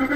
Alright,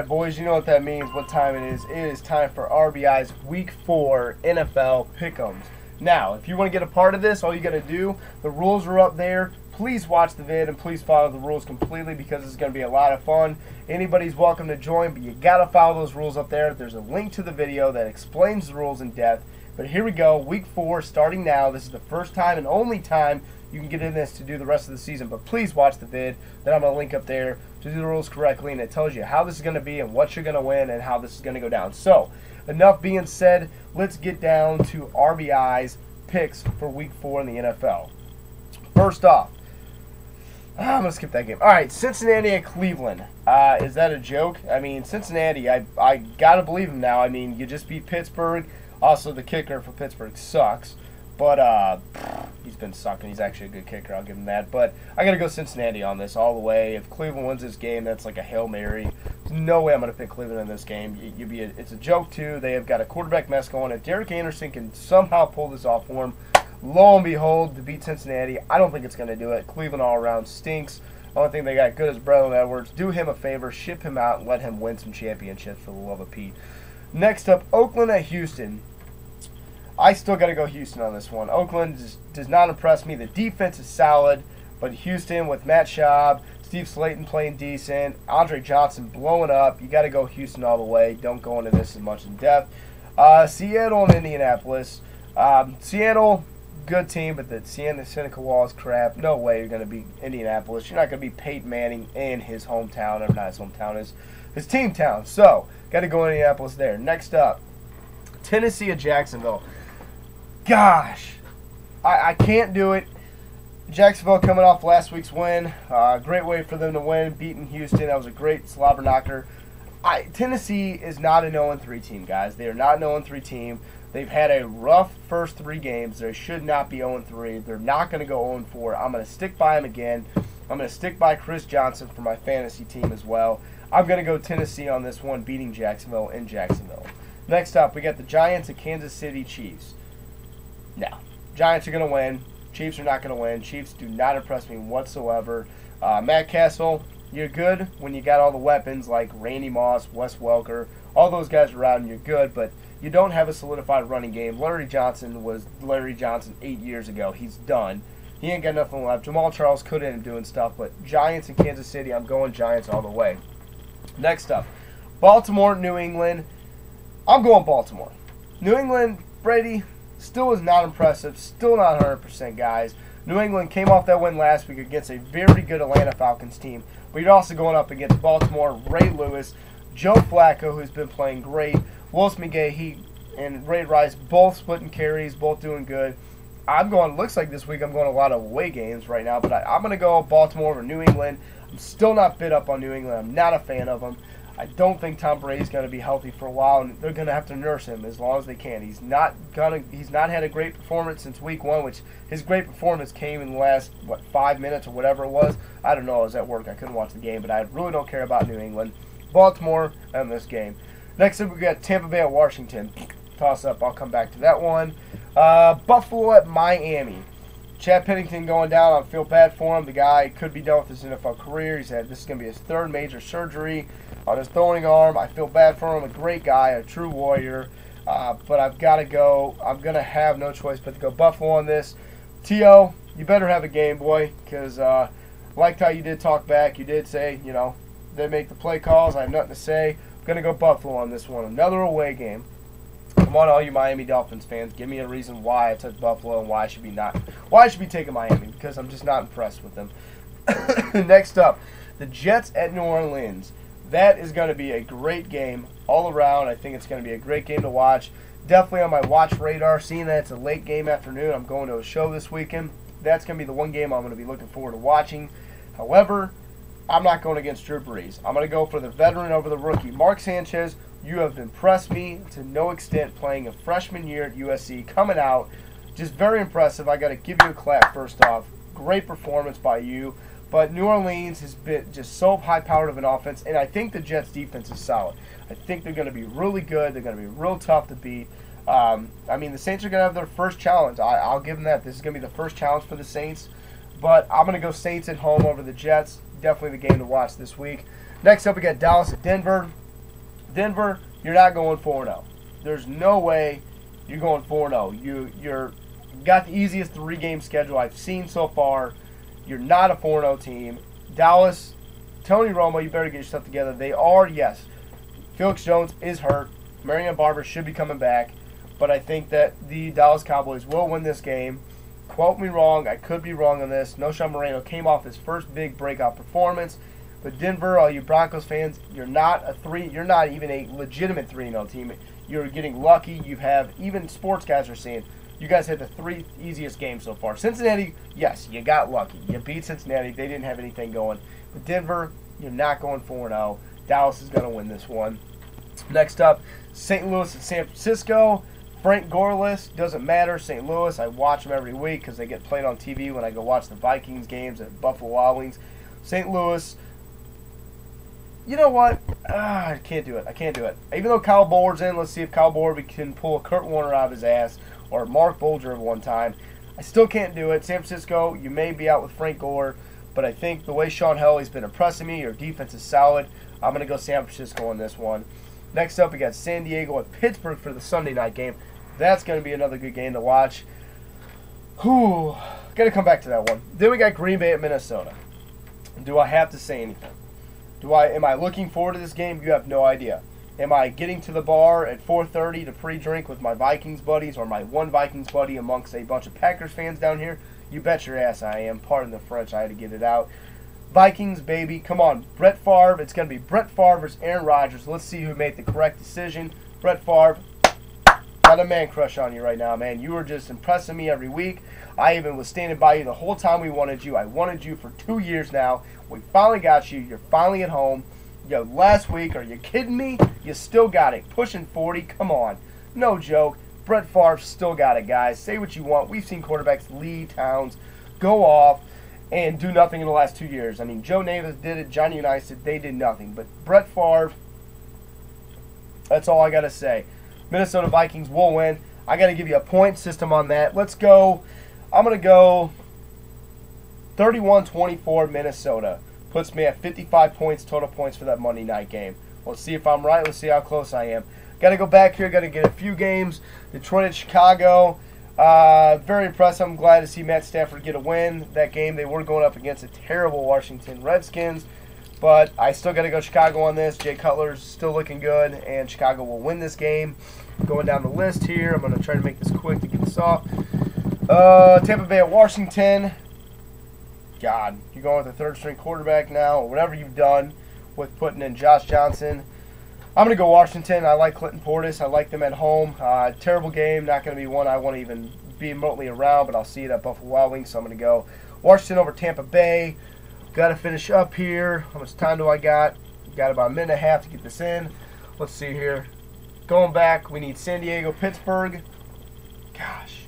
boys, you know what that means, what time it is. It is time for RBI's Week 4 NFL Pick'ems. Now, if you want to get a part of this, all you got to do, the rules are up there. Please watch the vid and please follow the rules completely because it's going to be a lot of fun. Anybody's welcome to join, but you got to follow those rules up there. There's a link to the video that explains the rules in depth. But here we go, Week 4 starting now. This is the first time and only time you can get in this to do the rest of the season. But please watch the vid that I'm going to link up there to do the rules correctly, and it tells you how this is going to be and what you're going to win and how this is going to go down. So, enough being said, let's get down to RBI's picks for Week 4 in the NFL. First off, I'm going to skip that game. All right, Cincinnati and Cleveland. Is that a joke? I mean, Cincinnati, I got to believe him now. I mean, you just beat Pittsburgh. Also, the kicker for Pittsburgh sucks. But he's been sucking. He's actually a good kicker. I'll give him that. But I got to go Cincinnati on this all the way. If Cleveland wins this game, that's like a Hail Mary. There's no way I'm going to pick Cleveland in this game. It's a joke, too. They have got a quarterback mess going. If Derek Anderson can somehow pull this off for him, lo and behold, to beat Cincinnati, I don't think it's going to do it. Cleveland all around stinks. The only thing they got good is Braylon Edwards. Do him a favor. Ship him out and let him win some championships for the love of Pete. Next up, Oakland at Houston. I still got to go Houston on this one. Oakland does not impress me. The defense is solid, but Houston with Matt Schaub, Steve Slayton playing decent, Andre Johnson blowing up, you got to go Houston all the way. Don't go into this as much in depth. Seattle and Indianapolis. Seattle, good team, but the Seneca Wall is crap. No way you're going to beat Indianapolis. You're not going to beat Peyton Manning in his hometown, or not his hometown, his team town. So, got to go Indianapolis there. Next up, Tennessee at Jacksonville. Gosh, I can't do it. Jacksonville coming off last week's win. Great way for them to win, beating Houston. That was a great slobber knocker. Tennessee is not an 0-3 team, guys. They are not an 0-3 team. They've had a rough first 3 games. They should not be 0-3. They're not going to go 0-4. I'm going to stick by them again. I'm going to stick by Chris Johnson for my fantasy team as well. I'm going to go Tennessee on this one, beating Jacksonville in Jacksonville. Next up, we got the Giants and Kansas City Chiefs. No. Giants are going to win. Chiefs are not going to win. Chiefs do not impress me whatsoever. Matt Castle, you're good when you got all the weapons like Randy Moss, Wes Welker. All those guys around and you're good, but you don't have a solidified running game. Larry Johnson was Larry Johnson 8 years ago. He's done. He ain't got nothing left. Jamal Charles could end up doing stuff, but Giants and Kansas City, I'm going Giants all the way. Next up, Baltimore, New England. I'm going Baltimore. New England, Brady, still is not impressive. Still not 100%, guys. New England came off that win last week against a very good Atlanta Falcons team. But you're also going up against Baltimore, Ray Lewis, Joe Flacco, who's been playing great, Willis McGahee, and Ray Rice, both splitting carries, both doing good. Looks like this week I'm going a lot of away games right now, but I'm going to go Baltimore over New England. I'm still not bid up on New England. I'm not a fan of them. I don't think Tom Brady's going to be healthy for a while, and they're going to have to nurse him as long as they can. He's not had a great performance since week 1, which his great performance came in the last 5 minutes or whatever it was. I don't know. I was at work. I couldn't watch the game, but I really don't care about New England. Baltimore in this game. Next up, we got Tampa Bay at Washington. Toss up. I'll come back to that one. Buffalo at Miami. Chad Pennington going down. I feel bad for him. The guy could be done with his NFL career. This is going to be his 3rd major surgery on his throwing arm. I feel bad for him. A great guy, a true warrior. But I've got to go. I'm going to have no choice but to go Buffalo on this. T.O., you better have a game, boy, because liked how you did talk back. You did say, they make the play calls. I have nothing to say. I'm going to go Buffalo on this one. Another away game. Come on, all you Miami Dolphins fans, give me a reason why I took Buffalo and why I should be taking Miami, because I'm just not impressed with them. Next up, the Jets at New Orleans. That is going to be a great game all around. I think it's going to be a great game to watch. Definitely on my watch radar, seeing that it's a late game afternoon. I'm going to a show this weekend. That's going to be the one game I'm going to be looking forward to watching. However, I'm not going against Drew Brees. I'm going to go for the veteran over the rookie. Mark Sanchez, you have impressed me to no extent playing a freshman year at USC, coming out. Just very impressive. I got to give you a clap first off. Great performance by you. But New Orleans has been just so high-powered of an offense, and I think the Jets' defense is solid. I think they're going to be really good. They're going to be real tough to beat. I mean, the Saints are going to have their first challenge. I'll give them that. This is going to be the first challenge for the Saints. But I'm going to go Saints at home over the Jets. Definitely the game to watch this week. Next up, we got Dallas at Denver. Denver, you're not going 4-0. There's no way you're going 4-0. You're got the easiest 3-game schedule I've seen so far. You're not a 4-0 team. Dallas, Tony Romo, you better get yourself together. They are, yes. Felix Jones is hurt. Marion Barber should be coming back. But I think that the Dallas Cowboys will win this game. Quote me wrong. I could be wrong on this. Noshawn Moreno came off his first big breakout performance. But Denver, all you Broncos fans, you're not even a legitimate 3-0 team. You're getting lucky. You have, even sports guys are saying, you guys had the 3 easiest games so far. Cincinnati, yes, you got lucky. You beat Cincinnati. They didn't have anything going. But Denver, you're not going 4-0. Dallas is going to win this one. Next up, St. Louis and San Francisco. Frank Goreless, doesn't matter. St. Louis, I watch them every week because they get played on TV when I go watch the Vikings games at Buffalo Wild Wings. St. Louis, you know what? I can't do it. I can't do it. Even though Kyle Buller's in, let's see if Kyle Buller can pull a Kurt Warner out of his ass or Mark Bulger at one time. I still can't do it. San Francisco, you may be out with Frank Gore, but I think the way Sean Helly's been impressing me, your defense is solid. I'm going to go San Francisco on this one. Next up, we got San Diego at Pittsburgh for the Sunday night game. That's going to be another good game to watch. Whew. Got to come back to that one. Then we got Green Bay at Minnesota. Do I have to say anything? Am I looking forward to this game? You have no idea. Am I getting to the bar at 4:30 to pre-drink with my Vikings buddies or my one Vikings buddy amongst a bunch of Packers fans down here? You bet your ass I am. Pardon the French, I had to get it out. Vikings, baby. Come on. Brett Favre. It's going to be Brett Favre versus Aaron Rodgers. Let's see who made the correct decision. Brett Favre. Got a man crush on you right now, man. You were just impressing me every week. I even was standing by you the whole time we wanted you. I wanted you for 2 years now. We finally got you. You're finally at home. Yo, last week, are you kidding me? You still got it. Pushing 40. Come on. No joke. Brett Favre still got it, guys. Say what you want. We've seen quarterbacks lead towns, go off, and do nothing in the last 2 years. I mean, Joe Namath did it. Johnny Unitas did. They did nothing. But Brett Favre, that's all I got to say. Minnesota Vikings will win. I got to give you a point system on that. Let's go. I'm going to go 31-24 Minnesota. Puts me at 55 points, total points for that Monday night game. Let's see if I'm right. Let's see how close I am. Got to go back here. Got to get a few games. Detroit at Chicago. Very impressive. I'm glad to see Matt Stafford get a win. That game, they were going up against a terrible Washington Redskins. But I still got to go Chicago on this. Jay Cutler's still looking good, and Chicago will win this game. Going down the list here. I'm going to try to make this quick to get this off. Tampa Bay at Washington. God, you're going with a third-string quarterback now, or whatever you've done with putting in Josh Johnson. I'm going to go Washington. I like Clinton Portis. I like them at home. Terrible game. Not going to be one I want to even be remotely around, but I'll see it at Buffalo Wild Wings, so I'm going to go Washington over Tampa Bay. Got to finish up here. How much time do I got? Got about a minute and a half to get this in. Let's see here. Going back, we need San Diego, Pittsburgh. Gosh.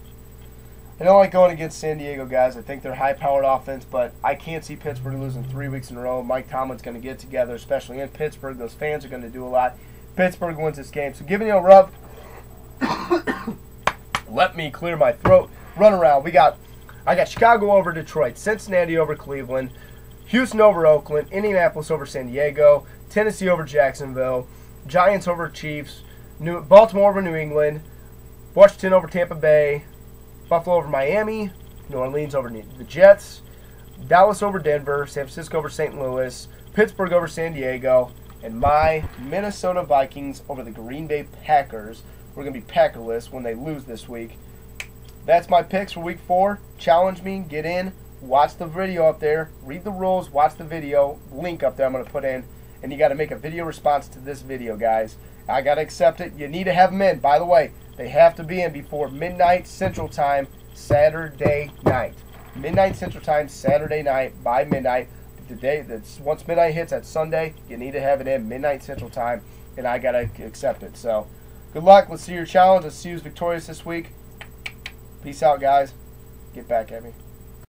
I don't like going against San Diego, guys. I think they're high-powered offense, but I can't see Pittsburgh losing 3 weeks in a row. Mike Tomlin's going to get together, especially in Pittsburgh. Those fans are going to do a lot. Pittsburgh wins this game. So giving you a rough. Let me clear my throat. Run around. I got Chicago over Detroit, Cincinnati over Cleveland, Houston over Oakland, Indianapolis over San Diego, Tennessee over Jacksonville, Giants over Chiefs, Baltimore over New England, Washington over Tampa Bay, Buffalo over Miami, New Orleans over the Jets, Dallas over Denver, San Francisco over St. Louis, Pittsburgh over San Diego, and my Minnesota Vikings over the Green Bay Packers. We're going to be Packerless when they lose this week. That's my picks for Week 4. Challenge me, get in, watch the video up there, read the rules, watch the video, link up there I'm going to put in, and you got to make a video response to this video, guys. I got to accept it. You need to have them in. By the way, they have to be in before midnight Central Time, Saturday night. Midnight Central Time, Saturday night, by midnight. Once midnight hits, that's Sunday. You need to have it in midnight Central Time, and I got to accept it. So, good luck. Let's see your challenge. Let's see who's victorious this week. Peace out, guys. Get back at me.